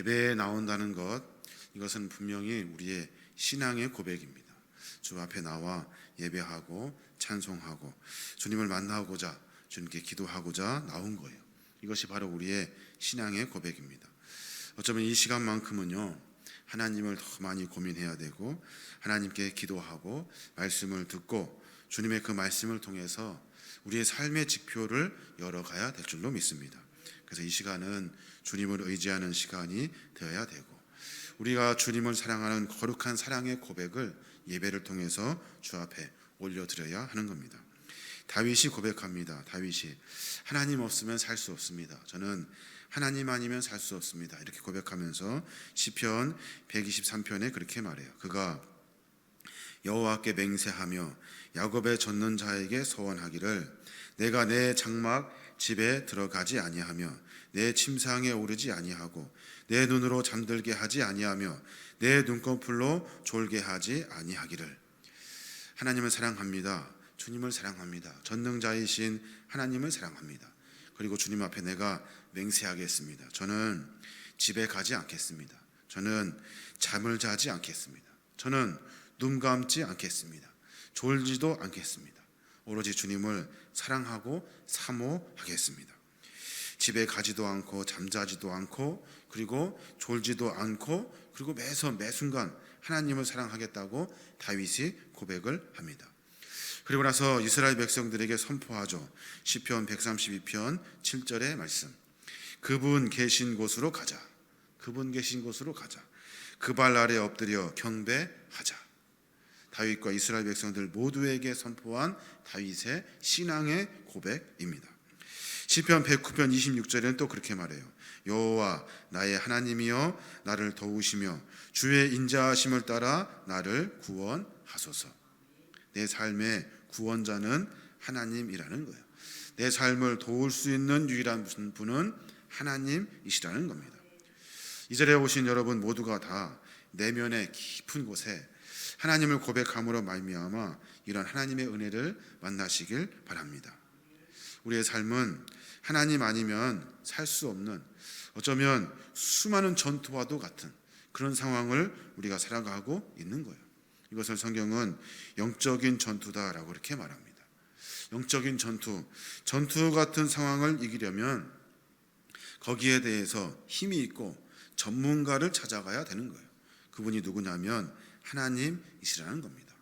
예배에 나온다는 것, 이것은 분명히 우리의 신앙의 고백입니다. 주 앞에 나와 예배하고 찬송하고 주님을 만나고자, 주님께 기도하고자 나온 거예요. 이것이 바로 우리의 신앙의 고백입니다. 어쩌면 이 시간만큼은요, 하나님을 더 많이 고민해야 되고 하나님께 기도하고 말씀을 듣고 주님의 그 말씀을 통해서 우리의 삶의 지표를 열어가야 될 줄로 믿습니다. 그래서 이 시간은 주님을 의지하는 시간이 되어야 되고, 우리가 주님을 사랑하는 거룩한 사랑의 고백을 예배를 통해서 주 앞에 올려드려야 하는 겁니다. 다윗이 고백합니다. 다윗이 하나님 없으면 살 수 없습니다. 저는 하나님 아니면 살 수 없습니다. 이렇게 고백하면서 시편 123편에 그렇게 말해요. 그가 여호와께 맹세하며 야곱의 젖는 자에게 서원하기를 내가 내 장막 집에 들어가지 아니하며 내 침상에 오르지 아니하고 내 눈으로 잠들게 하지 아니하며 내 눈꺼풀로 졸게 하지 아니하기를. 하나님을 사랑합니다. 주님을 사랑합니다. 전능자이신 하나님을 사랑합니다. 그리고 주님 앞에 내가 맹세하겠습니다. 저는 집에 가지 않겠습니다. 저는 잠을 자지 않겠습니다. 저는 눈 감지 않겠습니다. 졸지도 않겠습니다. 오로지 주님을 사랑하고 사모하겠습니다. 집에 가지도 않고 잠자지도 않고 그리고 졸지도 않고 그리고 매순간 하나님을 사랑하겠다고 다윗이 고백을 합니다. 그리고 나서 이스라엘 백성들에게 선포하죠. 시편 132편 7절의 말씀. 그분 계신 곳으로 가자. 그분 계신 곳으로 가자. 그 발 아래 엎드려 경배하자. 다윗과 이스라엘 백성들 모두에게 선포한 다윗의 신앙의 고백입니다. 시편 109편 26절에는 또 그렇게 말해요. 여호와 나의 하나님이여 나를 도우시며 주의 인자하심을 따라 나를 구원하소서. 내 삶의 구원자는 하나님이라는 거예요. 내 삶을 도울 수 있는 유일한 분은 하나님이시라는 겁니다. 이 자리에 오신 여러분 모두가 다 내면의 깊은 곳에 하나님을 고백함으로 말미암아 이런 하나님의 은혜를 만나시길 바랍니다. 우리의 삶은 하나님 아니면 살 수 없는, 어쩌면 수많은 전투와도 같은 그런 상황을 우리가 살아가고 있는 거예요. 이것을 성경은 영적인 전투다라고 이렇게 말합니다. 영적인 전투 같은 상황을 이기려면 거기에 대해서 힘이 있고 전문가를 찾아가야 되는 거예요. 그분이 누구냐면 하나님이시라는 겁니다.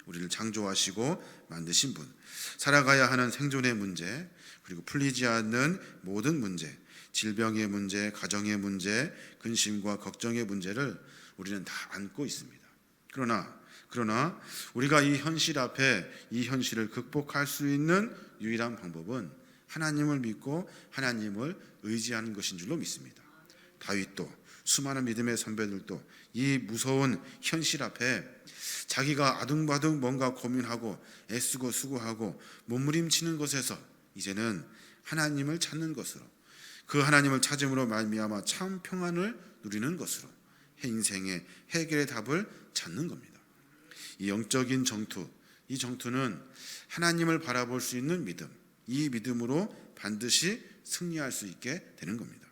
우리를 창조하시고 만드신 분, 살아가야 하는 생존의 문제, 그리고 풀리지 않는 모든 문제, 질병의 문제, 가정의 문제, 근심과 걱정의 문제를 우리는 다 안고 있습니다. 그러나 우리가 이 현실 앞에 이 현실을 극복할 수 있는 유일한 방법은 하나님을 믿고 하나님을 의지하는 것인 줄로 믿습니다. 다윗도 수많은 믿음의 선배들도 이 무서운 현실 앞에 자기가 아둥바둥 뭔가 고민하고 애쓰고 수고하고 몸부림치는 것에서 이제는 하나님을 찾는 것으로, 그 하나님을 찾음으로 말미암아 참 평안을 누리는 것으로 인생의 해결의 답을 찾는 겁니다. 이 영적인 전투, 이 전투는 하나님을 바라볼 수 있는 믿음, 이 믿음으로 반드시 승리할 수 있게 되는 겁니다.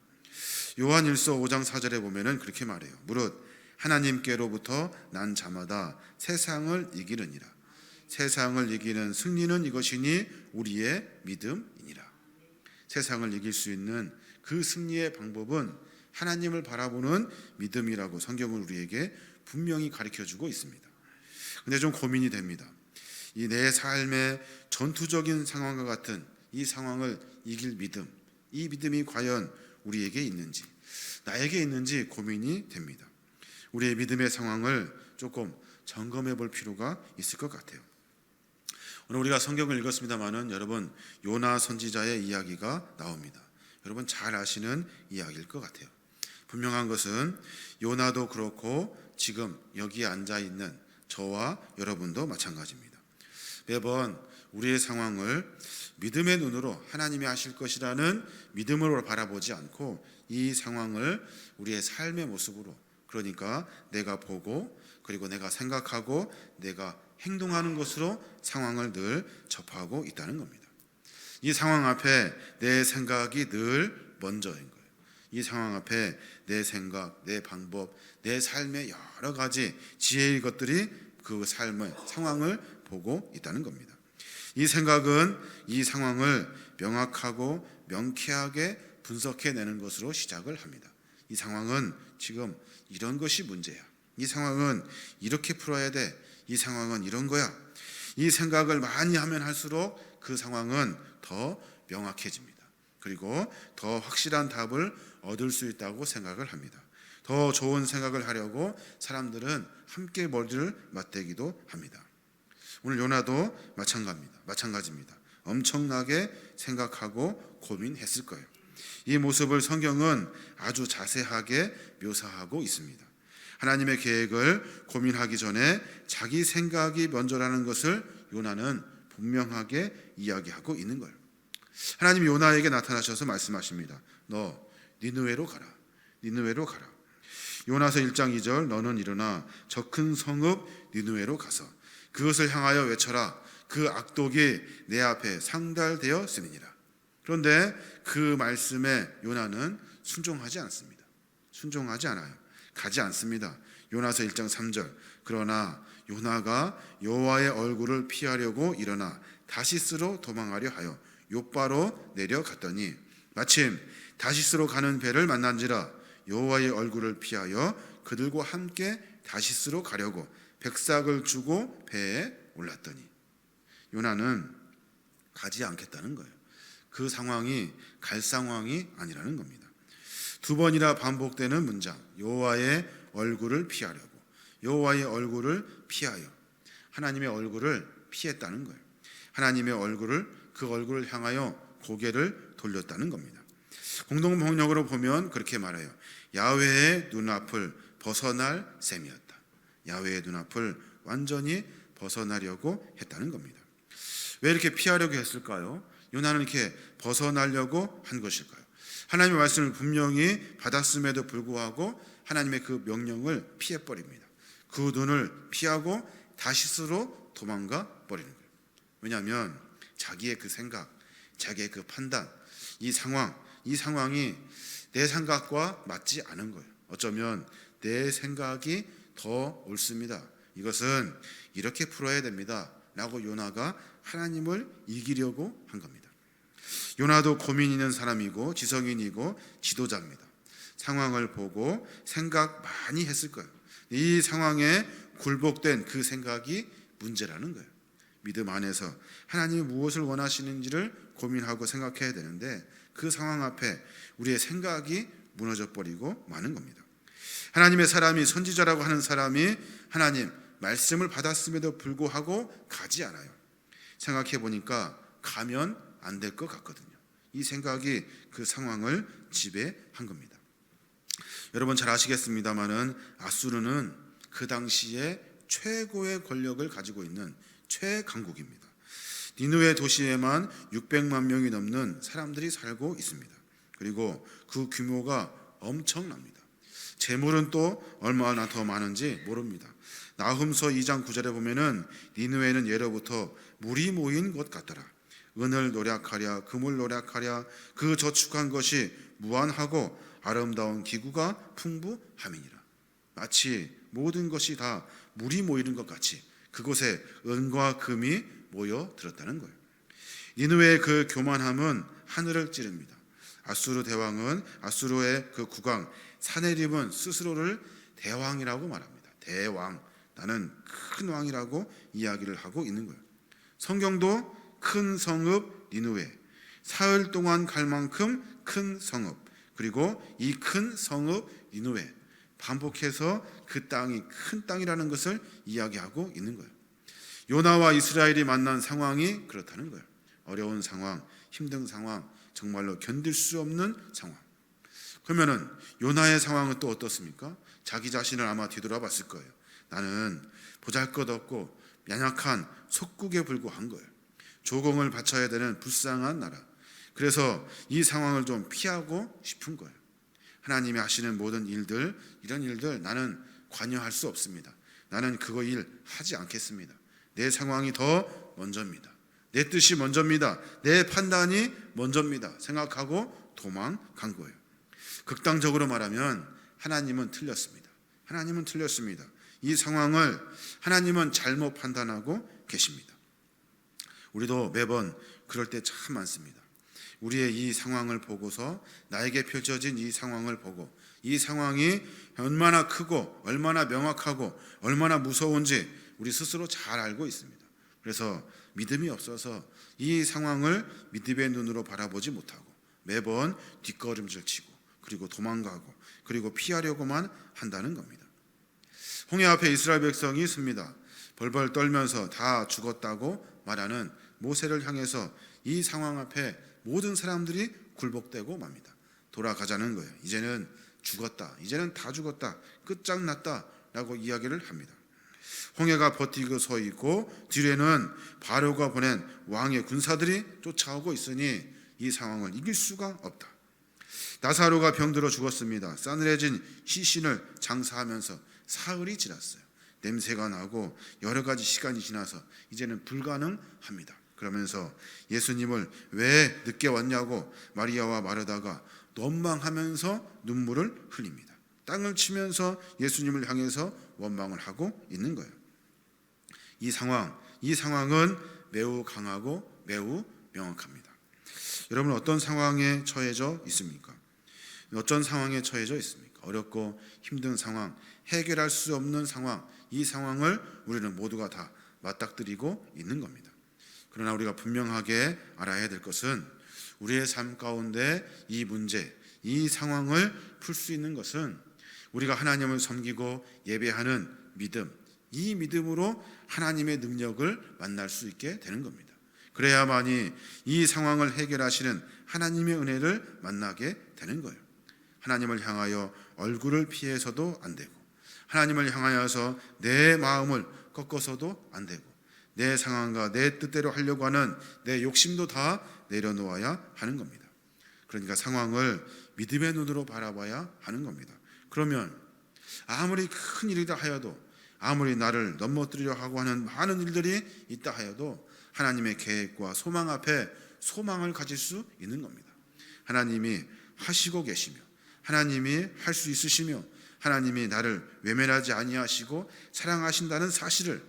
요한일서 5장 4절에 보면은 그렇게 말해요. 무릇 하나님께로부터 난 자마다 세상을 이기느니라. 세상을 이기는 승리는 이것이니 우리의 믿음이니라. 세상을 이길 수 있는 그 승리의 방법은 하나님을 바라보는 믿음이라고 성경은 우리에게 분명히 가르쳐주고 있습니다. 근데 좀 고민이 됩니다. 이 내 삶의 전투적인 상황과 같은 이 상황을 이길 믿음, 이 믿음이 과연 우리에게 있는지, 나에게 있는지 고민이 됩니다. 우리의 믿음의 상황을 조금 점검해 볼 필요가 있을 것 같아요. 오늘 우리가 성경을 읽었습니다마는 여러분, 요나 선지자의 이야기가 나옵니다. 여러분 잘 아시는 이야기일 것 같아요. 분명한 것은 요나도 그렇고 지금 여기에 앉아 있는 저와 여러분도 마찬가지입니다. 매번 우리의 상황을 믿음의 눈으로 하나님이 하실 것이라는 믿음으로 바라보지 않고 이 상황을 우리의 삶의 모습으로, 그러니까 내가 보고 그리고 내가 생각하고 내가 행동하는 것으로 상황을 늘 접하고 있다는 겁니다. 이 상황 앞에 내 생각이 늘 먼저인 거예요. 이 상황 앞에 내 생각, 내 방법, 내 삶의 여러 가지 지혜의 것들이 그 삶의 상황을 보고 있다는 겁니다. 이 생각은 이 상황을 명확하고 명쾌하게 분석해내는 것으로 시작을 합니다. 이 상황은 지금 이런 것이 문제야. 이 상황은 이렇게 풀어야 돼. 이 상황은 이런 거야. 이 생각을 많이 하면 할수록 그 상황은 더 명확해집니다. 그리고 더 확실한 답을 얻을 수 있다고 생각을 합니다. 더 좋은 생각을 하려고 사람들은 함께 머리를 맞대기도 합니다. 오늘 요나도 마찬가지입니다. 엄청나게 생각하고 고민했을 거예요. 이 모습을 성경은 아주 자세하게 묘사하고 있습니다. 하나님의 계획을 고민하기 전에 자기 생각이 먼저라는 것을 요나는 분명하게 이야기하고 있는 거예요. 하나님이 요나에게 나타나셔서 말씀하십니다. 너 니느웨로 가라. 니느웨로 가라. 요나서 1장 2절 너는 일어나 저 큰 성읍 니느웨로 가서 그것을 향하여 외쳐라. 그 악독이 내 앞에 상달되었으니라. 그런데 그 말씀에 요나는 순종하지 않습니다. 순종하지 않아요. 가지 않습니다. 요나서 1장 3절 그러나 요나가 여호와의 얼굴을 피하려고 일어나 다시스로 도망하려 하여 욥바로 내려갔더니 마침 다시스로 가는 배를 만난지라 여호와의 얼굴을 피하여 그들과 함께 다시스로 가려고 백삭을 주고 배에 올랐더니 요나는 가지 않겠다는 거예요. 그 상황이 갈 상황이 아니라는 겁니다. 두 번이나 반복되는 문장 여호와의 얼굴을 피하려고 여호와의 얼굴을 피하여 하나님의 얼굴을 피했다는 거예요. 하나님의 그 얼굴을 향하여 고개를 돌렸다는 겁니다. 공동번역으로 보면 그렇게 말해요. 야훼의 눈앞을 벗어날 셈이었다. 야훼의 눈앞을 완전히 벗어나려고 했다는 겁니다. 왜 이렇게 피하려고 했을까요? 요나는 이렇게 벗어나려고 한 것일까요? 하나님의 말씀을 분명히 받았음에도 불구하고 하나님의 그 명령을 피해버립니다. 그 눈을 피하고 다시스로 도망가 버리는 거예요. 왜냐하면 자기의 그 생각, 자기의 그 판단, 이 상황이 내 생각과 맞지 않은 거예요. 어쩌면 내 생각이 더 옳습니다. 이것은 이렇게 풀어야 됩니다. 라고 요나가 하나님을 이기려고 한 겁니다. 요나도 고민 있는 사람이고 지성인이고 지도자입니다. 상황을 보고 생각 많이 했을 거예요. 이 상황에 굴복된 그 생각이 문제라는 거예요. 믿음 안에서 하나님이 무엇을 원하시는지를 고민하고 생각해야 되는데 그 상황 앞에 우리의 생각이 무너져 버리고 마는 겁니다. 하나님의 사람이 선지자라고 하는 사람이 하나님 말씀을 받았음에도 불구하고 가지 않아요. 생각해 보니까 가면 안 될 것 같거든요. 이 생각이 그 상황을 지배한 겁니다. 여러분 잘 아시겠습니다마는 아수르는 그 당시에 최고의 권력을 가지고 있는 최강국입니다. 니느웨 도시에만 600만 명이 넘는 사람들이 살고 있습니다. 그리고 그 규모가 엄청납니다. 재물은 또 얼마나 더 많은지 모릅니다. 나훔서 2장 9절에 보면은 니느웨는 예로부터 물이 모인 것 같더라. 은을 노략하랴 금을 노략하랴 그 저축한 것이 무한하고 아름다운 기구가 풍부함이니라. 마치 모든 것이 다 물이 모이는 것 같이 그곳에 은과 금이 모여 들었다는 거예요. 니느웨의 그 교만함은 하늘을 찌릅니다. 아수르 대왕은 아수르의 그 국왕 사네립은 스스로를 대왕이라고 말합니다. 대왕, 나는 큰 왕이라고 이야기를 하고 있는 거예요. 성경도 큰 성읍 니느웨, 사흘 동안 갈 만큼 큰 성읍, 그리고 이 큰 성읍 니느웨 반복해서 그 땅이 큰 땅이라는 것을 이야기하고 있는 거예요. 요나와 이스라엘이 만난 상황이 그렇다는 거예요. 어려운 상황, 힘든 상황, 정말로 견딜 수 없는 상황. 그러면은 요나의 상황은 또 어떻습니까? 자기 자신을 아마 뒤돌아봤을 거예요. 나는 보잘것없고 연약한 속국에 불과한 거예요. 조공을 바쳐야 되는 불쌍한 나라. 그래서 이 상황을 좀 피하고 싶은 거예요. 하나님이 하시는 모든 일들, 이런 일들 나는 관여할 수 없습니다. 나는 그거 일 하지 않겠습니다. 내 상황이 더 먼저입니다. 내 뜻이 먼저입니다. 내 판단이 먼저입니다. 생각하고 도망간 거예요. 극단적으로 말하면 하나님은 틀렸습니다. 하나님은 틀렸습니다. 이 상황을 하나님은 잘못 판단하고 계십니다. 우리도 매번 그럴 때 참 많습니다. 우리의 이 상황을 보고서, 나에게 펼쳐진 이 상황을 보고, 이 상황이 얼마나 크고 얼마나 명확하고 얼마나 무서운지 우리 스스로 잘 알고 있습니다. 그래서 믿음이 없어서 이 상황을 믿음의 눈으로 바라보지 못하고 매번 뒷걸음질 치고, 그리고 도망가고, 그리고 피하려고만 한다는 겁니다. 홍해 앞에 이스라엘 백성이 있습니다. 벌벌 떨면서 다 죽었다고 말하는 모세를 향해서 이 상황 앞에 모든 사람들이 굴복되고 맙니다. 돌아가자는 거예요. 이제는 죽었다, 이제는 다 죽었다, 끝장났다 라고 이야기를 합니다. 홍해가 버티고 서 있고 뒤에는 바로가 보낸 왕의 군사들이 쫓아오고 있으니 이 상황을 이길 수가 없다. 나사로가 병들어 죽었습니다. 싸늘해진 시신을 장사하면서 사흘이 지났어요. 냄새가 나고 여러 가지 시간이 지나서 이제는 불가능합니다. 그러면서 예수님을 왜 늦게 왔냐고 마리아와 마르다가 원망하면서 눈물을 흘립니다. 땅을 치면서 예수님을 향해서 원망을 하고 있는 거예요. 이 상황은 매우 강하고 매우 명확합니다. 여러분, 어떤 상황에 처해져 있습니까? 어떤 상황에 처해져 있습니까? 어렵고 힘든 상황, 해결할 수 없는 상황, 이 상황을 우리는 모두가 다 맞닥뜨리고 있는 겁니다. 그러나 우리가 분명하게 알아야 될 것은, 우리의 삶 가운데 이 문제, 이 상황을 풀 수 있는 것은 우리가 하나님을 섬기고 예배하는 믿음, 이 믿음으로 하나님의 능력을 만날 수 있게 되는 겁니다. 그래야만이 이 상황을 해결하시는 하나님의 은혜를 만나게 되는 거예요. 하나님을 향하여 얼굴을 피해서도 안 되고, 하나님을 향하여서 내 마음을 꺾어서도 안 되고, 내 상황과 내 뜻대로 하려고 하는 내 욕심도 다 내려놓아야 하는 겁니다. 그러니까 상황을 믿음의 눈으로 바라봐야 하는 겁니다. 그러면 아무리 큰 일이다 하여도, 아무리 나를 넘어뜨리려 하고 하는 많은 일들이 있다 하여도 하나님의 계획과 소망 앞에 소망을 가질 수 있는 겁니다. 하나님이 하시고 계시며, 하나님이 할 수 있으시며, 하나님이 나를 외면하지 아니하시고 사랑하신다는 사실을,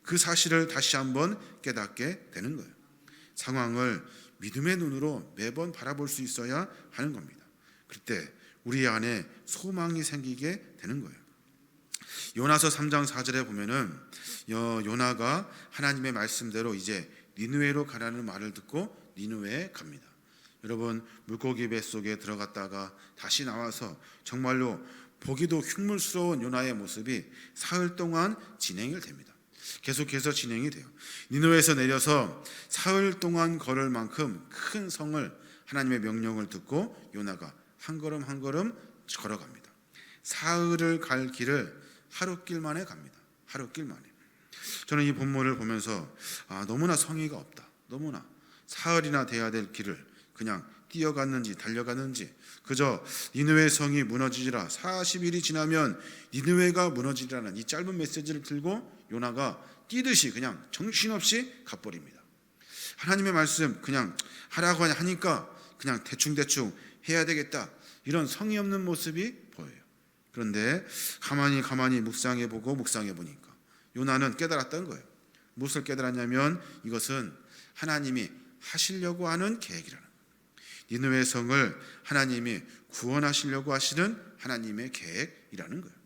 그 사실을 다시 한번 깨닫게 되는 거예요. 상황을 믿음의 눈으로 매번 바라볼 수 있어야 하는 겁니다. 그때 우리 안에 소망이 생기게 되는 거예요. 요나서 3장 4절에 보면은 요나가 하나님의 말씀대로 이제 니느웨로 가라는 말을 듣고 니느웨에 갑니다. 여러분, 물고기 뱃속에 들어갔다가 다시 나와서 정말로 보기도 흉물스러운 요나의 모습이 사흘 동안 진행이 됩니다. 계속해서 진행이 돼요. 니느웨에서 내려서 사흘 동안 걸을 만큼 큰 성을, 하나님의 명령을 듣고 요나가 한 걸음 한 걸음 걸어갑니다. 사흘을 갈 길을 하루길 만에 갑니다. 하루길 만에. 저는 이 본문을 보면서 너무나 성의가 없다. 너무나 사흘이나 돼야 될 길을 그냥 뛰어갔는지 달려갔는지, 그저 니느웨 성이 무너지리라, 40일이 지나면 니느웨가 무너지리라는 이 짧은 메시지를 들고 요나가 뛰듯이 그냥 정신없이 가버립니다. 하나님의 말씀 그냥 하라고 하니까 그냥 대충대충 해야 되겠다, 이런 성의 없는 모습이 보여요. 그런데 가만히 묵상해 보니까 요나는 깨달았던 거예요. 무엇을 깨달았냐면 이것은 하나님이 하시려고 하는 계획이라는 거예요. 니느웨 성을 하나님이 구원하시려고 하시는 하나님의 계획이라는 거예요.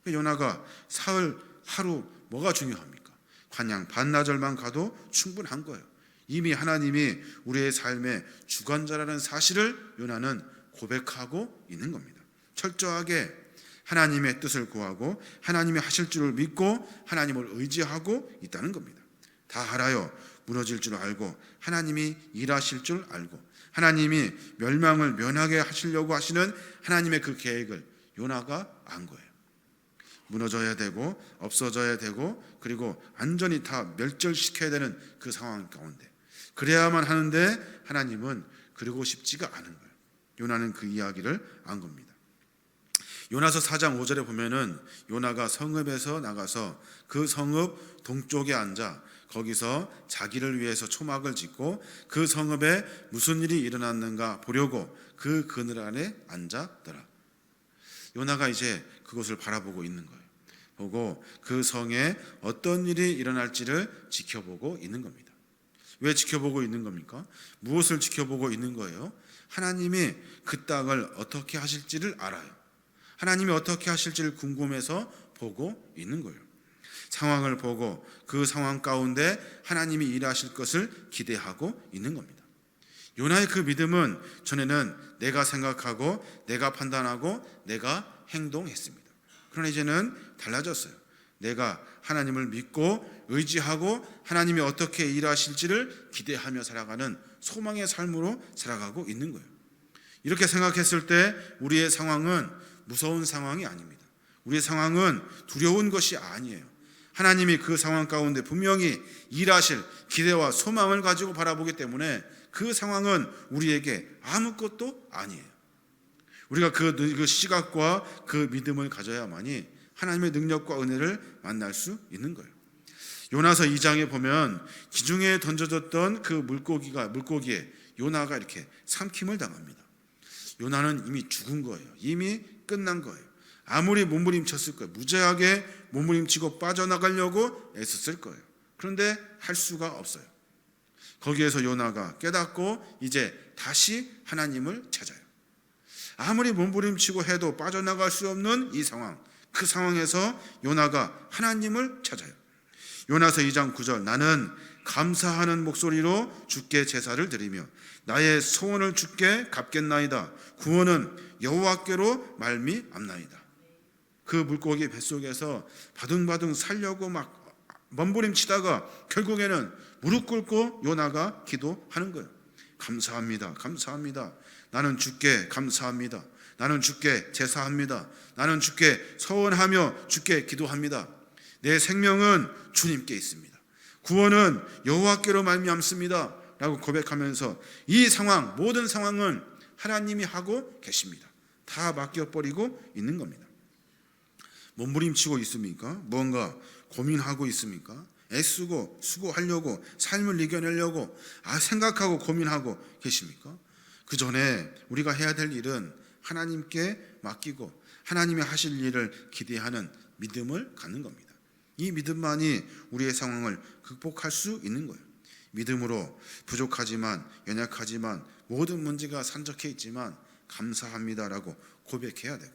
요나가 사흘, 하루, 뭐가 중요합니까? 그냥 반나절만 가도 충분한 거예요. 이미 하나님이 우리의 삶의 주관자라는 사실을 요나는 고백하고 있는 겁니다. 철저하게 하나님의 뜻을 구하고 하나님이 하실 줄을 믿고 하나님을 의지하고 있다는 겁니다. 다 알아요. 무너질 줄 알고, 하나님이 일하실 줄 알고, 하나님이 멸망을 면하게 하시려고 하시는 하나님의 그 계획을 요나가 안 거예요. 무너져야 되고 없어져야 되고, 그리고 완전히 다 멸절시켜야 되는 그 상황 가운데 그래야만 하는데 하나님은 그러고 싶지가 않은 거예요. 요나는 그 이야기를 안 겁니다. 요나서 4장 5절에 보면은 요나가 성읍에서 나가서 그 성읍 동쪽에 앉아 거기서 자기를 위해서 초막을 짓고 그 성읍에 무슨 일이 일어났는가 보려고 그 그늘 안에 앉았더라. 요나가 이제 그것을 바라보고 있는 거예요. 보고 그 성에 어떤 일이 일어날지를 지켜보고 있는 겁니다. 왜 지켜보고 있는 겁니까? 무엇을 지켜보고 있는 거예요? 하나님이 그 땅을 어떻게 하실지를 알아요. 하나님이 어떻게 하실지를 궁금해서 보고 있는 거예요. 상황을 보고 그 상황 가운데 하나님이 일하실 것을 기대하고 있는 겁니다. 요나의 그 믿음은 전에는 내가 생각하고 내가 판단하고 내가 행동했습니다. 그러나 이제는 달라졌어요. 내가 하나님을 믿고 의지하고 하나님이 어떻게 일하실지를 기대하며 살아가는 소망의 삶으로 살아가고 있는 거예요. 이렇게 생각했을 때 우리의 상황은 무서운 상황이 아닙니다. 우리의 상황은 두려운 것이 아니에요. 하나님이 그 상황 가운데 분명히 일하실 기대와 소망을 가지고 바라보기 때문에 그 상황은 우리에게 아무것도 아니에요. 우리가 그 시각과 그 믿음을 가져야만이 하나님의 능력과 은혜를 만날 수 있는 거예요. 요나서 2장에 보면 기중에 던져졌던 그 물고기에 요나가 이렇게 삼킴을 당합니다. 요나는 이미 죽은 거예요. 이미 끝난 거예요. 아무리 몸부림쳤을 거예요. 무지하게 몸부림치고 빠져나가려고 애썼을 거예요. 그런데 할 수가 없어요. 거기에서 요나가 깨닫고 이제 다시 하나님을 찾아요. 아무리 몸부림치고 해도 빠져나갈 수 없는 이 상황, 그 상황에서 요나가 하나님을 찾아요. 요나서 2장 9절, 나는 감사하는 목소리로 주께 제사를 드리며 나의 소원을 주께 갚겠나이다. 구원은 여호와께로 말미암나이다. 그 물고기 뱃속에서 바둥바둥 살려고 막 몸부림치다가 결국에는 무릎 꿇고 요나가 기도하는 거예요. 감사합니다. 감사합니다. 나는 주께 감사합니다. 나는 주께 제사합니다. 나는 주께 서원하며 주께 기도합니다. 내 생명은 주님께 있습니다. 구원은 여호와께로 말미암습니다. 라고 고백하면서 이 상황, 모든 상황은 하나님이 하고 계십니다. 다 맡겨버리고 있는 겁니다. 몸부림치고 있습니까? 뭔가 고민하고 있습니까? 애쓰고 수고하려고 삶을 이겨내려고 생각하고 고민하고 계십니까? 그 전에 우리가 해야 될 일은 하나님께 맡기고 하나님이 하실 일을 기대하는 믿음을 갖는 겁니다. 이 믿음만이 우리의 상황을 극복할 수 있는 거예요. 믿음으로 부족하지만 연약하지만 모든 문제가 산적해 있지만 감사합니다라고 고백해야 되고,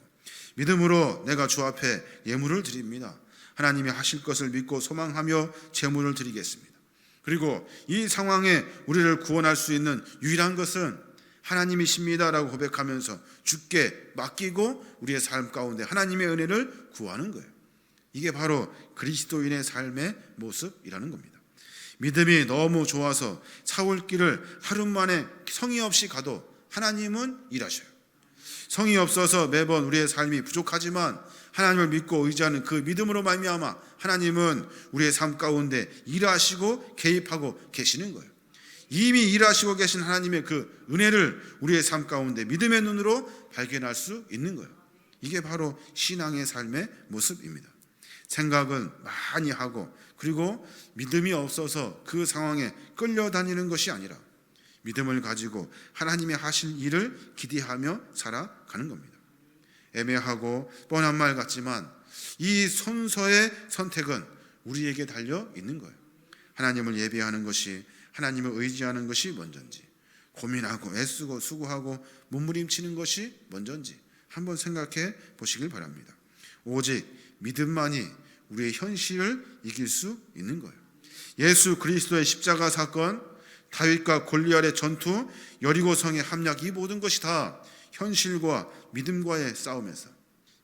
믿음으로 내가 주 앞에 예물을 드립니다. 하나님이 하실 것을 믿고 소망하며 제물을 드리겠습니다. 그리고 이 상황에 우리를 구원할 수 있는 유일한 것은 하나님이십니다라고 고백하면서 주께 맡기고 우리의 삶 가운데 하나님의 은혜를 구하는 거예요. 이게 바로 그리스도인의 삶의 모습이라는 겁니다. 믿음이 너무 좋아서 사울 길을 하루 만에 성의 없이 가도 하나님은 일하셔요. 성의 없어서 매번 우리의 삶이 부족하지만 하나님을 믿고 의지하는 그 믿음으로 말미암아 하나님은 우리의 삶 가운데 일하시고 개입하고 계시는 거예요. 이미 일하시고 계신 하나님의 그 은혜를 우리의 삶 가운데 믿음의 눈으로 발견할 수 있는 거예요. 이게 바로 신앙의 삶의 모습입니다. 생각은 많이 하고 그리고 믿음이 없어서 그 상황에 끌려다니는 것이 아니라 믿음을 가지고 하나님이 하실 일을 기대하며 살아가는 겁니다. 애매하고 뻔한 말 같지만 이 순서의 선택은 우리에게 달려 있는 거예요. 하나님을 예배하는 것이, 하나님을 의지하는 것이 먼저인지, 고민하고 애쓰고 수고하고 몸부림치는 것이 먼저인지 한번 생각해 보시길 바랍니다. 오직 믿음만이 우리의 현실을 이길 수 있는 거예요. 예수 그리스도의 십자가 사건, 다윗과 골리앗의 전투, 여리고성의 함락, 이 모든 것이 다 현실과 믿음과의 싸움에서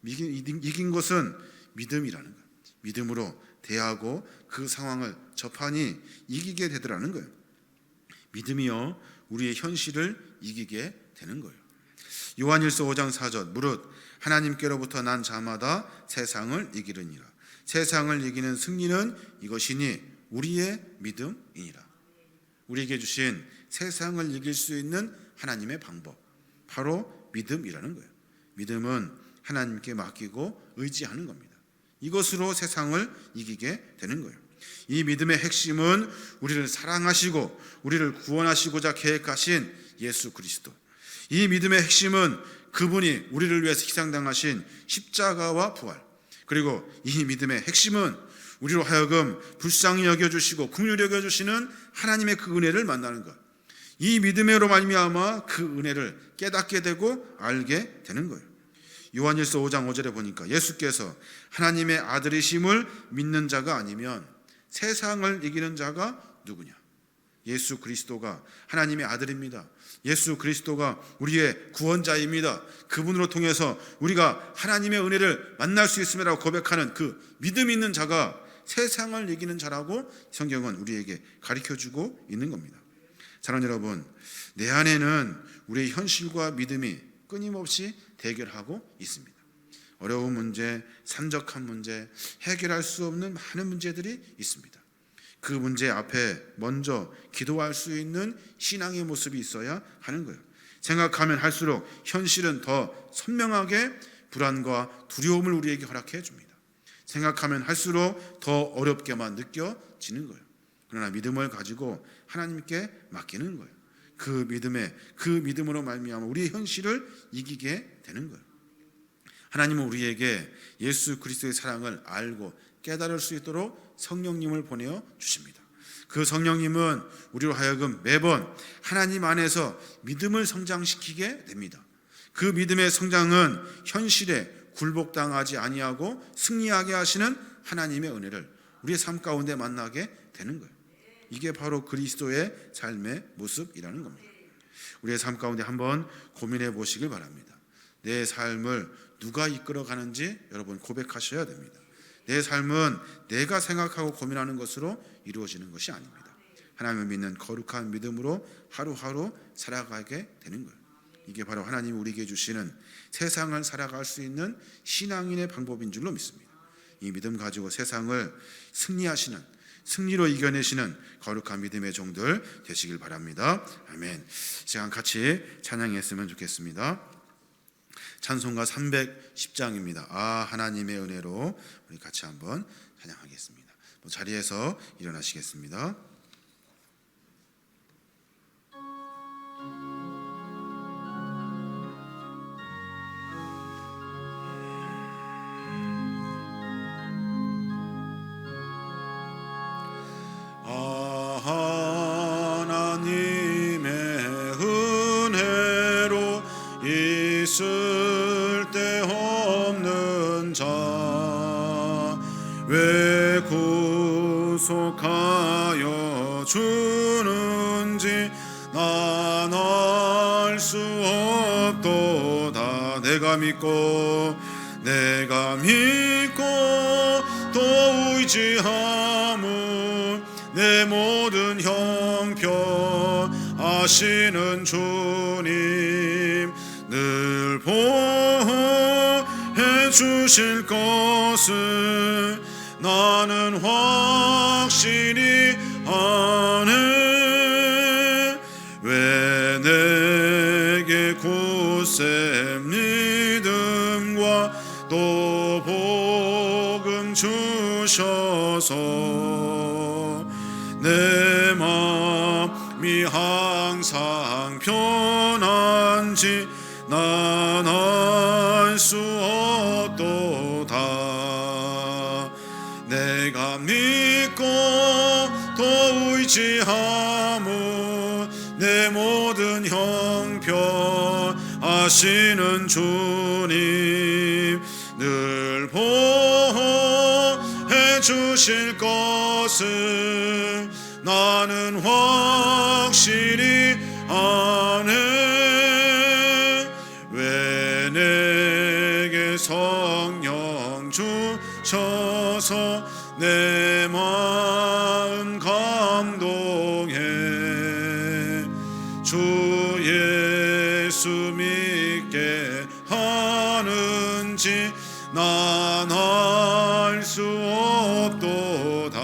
이긴 것은 믿음이라는 거예요. 믿음으로 대하고 그 상황을 접하니 이기게 되더라는 거예요. 믿음이요 우리의 현실을 이기게 되는 거예요. 요한일서 5장 4절, 무릇 하나님께로부터 난 자마다 세상을 이기느니라. 세상을 이기는 승리는 이것이니 우리의 믿음이니라. 우리에게 주신 세상을 이길 수 있는 하나님의 방법, 바로 믿음이라는 거예요. 믿음은 하나님께 맡기고 의지하는 겁니다. 이것으로 세상을 이기게 되는 거예요. 이 믿음의 핵심은 우리를 사랑하시고 우리를 구원하시고자 계획하신 예수 그리스도. 이 믿음의 핵심은 그분이 우리를 위해서 희생당하신 십자가와 부활, 그리고 이 믿음의 핵심은 우리로 하여금 불쌍히 여겨주시고 긍휼히 여겨주시는 하나님의 그 은혜를 만나는 것. 이 믿음으로 말미암아 그 은혜를 깨닫게 되고 알게 되는 거예요. 요한일서 5장 5절에 보니까 예수께서 하나님의 아들이심을 믿는 자가 아니면 세상을 이기는 자가 누구냐? 예수 그리스도가 하나님의 아들입니다. 예수 그리스도가 우리의 구원자입니다. 그분으로 통해서 우리가 하나님의 은혜를 만날 수 있음이라고 고백하는 그 믿음 있는 자가 세상을 이기는 자라고 성경은 우리에게 가르쳐주고 있는 겁니다. 사랑하는 여러분, 내 안에는 우리의 현실과 믿음이 끊임없이 대결하고 있습니다. 어려운 문제, 산적한 문제, 해결할 수 없는 많은 문제들이 있습니다. 그 문제 앞에 먼저 기도할 수 있는 신앙의 모습이 있어야 하는 거예요. 생각하면 할수록 현실은 더 선명하게 불안과 두려움을 우리에게 허락해 줍니다. 생각하면 할수록 더 어렵게만 느껴지는 거예요. 그러나 믿음을 가지고 하나님께 맡기는 거예요. 그 믿음으로 말미암아 우리의 현실을 이기게 되는 거예요. 하나님은 우리에게 예수 그리스도의 사랑을 알고 깨달을 수 있도록 성령님을 보내어 주십니다. 그 성령님은 우리로 하여금 매번 하나님 안에서 믿음을 성장시키게 됩니다. 그 믿음의 성장은 현실에 굴복당하지 아니하고 승리하게 하시는 하나님의 은혜를 우리의 삶 가운데 만나게 되는 거예요. 이게 바로 그리스도의 삶의 모습이라는 겁니다. 우리의 삶 가운데 한번 고민해 보시길 바랍니다. 내 삶을 누가 이끌어가는지 여러분 고백하셔야 됩니다. 내 삶은 내가 생각하고 고민하는 것으로 이루어지는 것이 아닙니다. 하나님을 믿는 거룩한 믿음으로 하루하루 살아가게 되는 거예요. 이게 바로 하나님이 우리에게 주시는 세상을 살아갈 수 있는 신앙인의 방법인 줄로 믿습니다. 이 믿음 가지고 세상을 승리로 이겨내시는 거룩한 믿음의 종들 되시길 바랍니다. 아멘. 시간 같이 찬양했으면 좋겠습니다. 찬송가 310장입니다. 하나님의 은혜로 우리 같이 한번 찬양하겠습니다. 자리에서 일어나시겠습니다. 하나님의 은혜로 있을 데 없는 자 왜 구속하여 주는지 난 알 수 없도다. 내가 믿고 또 의지함은 내 모든 형편 아시는 주님 늘 보호해 주실 것을 나는 확실히 아네. 왜 내게 굳세 믿음과 또 복음 주셔서 내 마음이 항상 편한지 난 알 수 없도다. 내가 믿고 또 의지함은 내 모든 형편 아시는 주님 늘 보호해 주실 것을 나는 확실히 아네. 왜 내게 성령 주셔서 내 마음 감동해. 주 예수 믿게 하는지 난 알 수 없도다.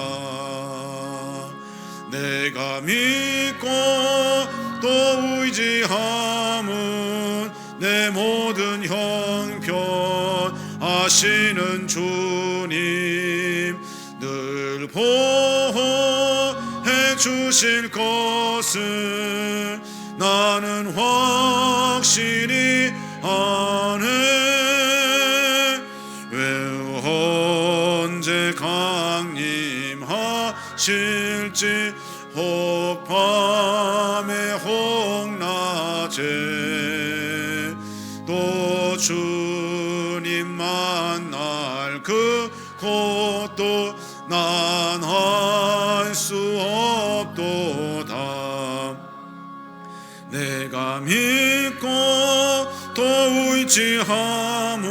내가 믿고 또 의지함은 내 모든 형편 아시는 주님 늘 보호해 주실 것을 나는 확실히 안에 왜 언제 강림하실지 혹 밤에 혹 낮에 또 주님 만날 그 곳도 난 알 수 없도다. 내가 믿고 또 의지함은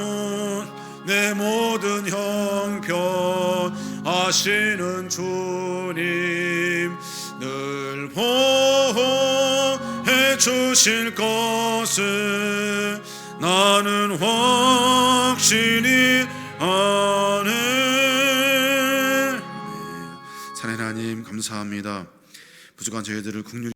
내 모든 형편 아시는 주님 늘 보호해 주실 것을 나는 확신히 아네. 사랑하는 하나님 감사합니다. 부족한 저희들을 긍휼히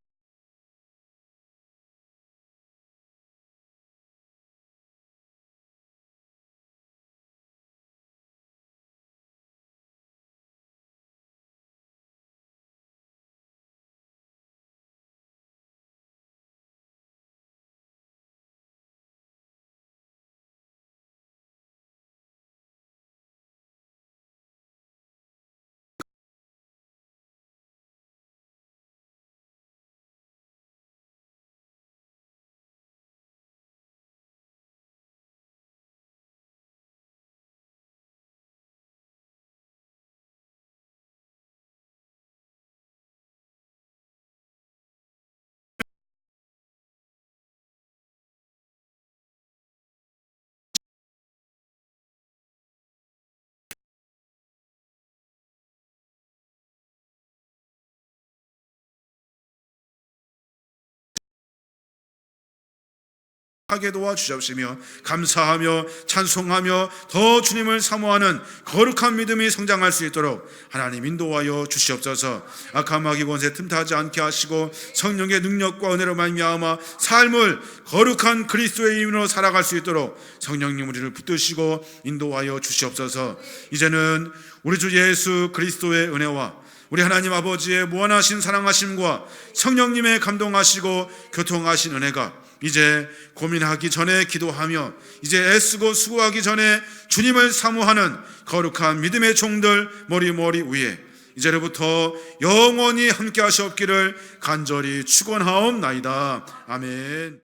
하게 도와주시옵시며 감사하며 찬송하며 더 주님을 사모하는 거룩한 믿음이 성장할 수 있도록 하나님 인도하여 주시옵소서. 악한 마귀 권세 틈타지 않게 하시고 성령의 능력과 은혜로 말미암아 삶을 거룩한 그리스도의 힘으로 살아갈 수 있도록 성령님 우리를 붙드시고 인도하여 주시옵소서. 이제는 우리 주 예수 그리스도의 은혜와 우리 하나님 아버지의 무한하신 사랑하심과 성령님의 감동하시고 교통하신 은혜가 이제 고민하기 전에 기도하며 이제 애쓰고 수고하기 전에 주님을 사모하는 거룩한 믿음의 종들 머리 위에 이제로부터 영원히 함께 하시옵기를 간절히 축원하옵나이다. 아멘.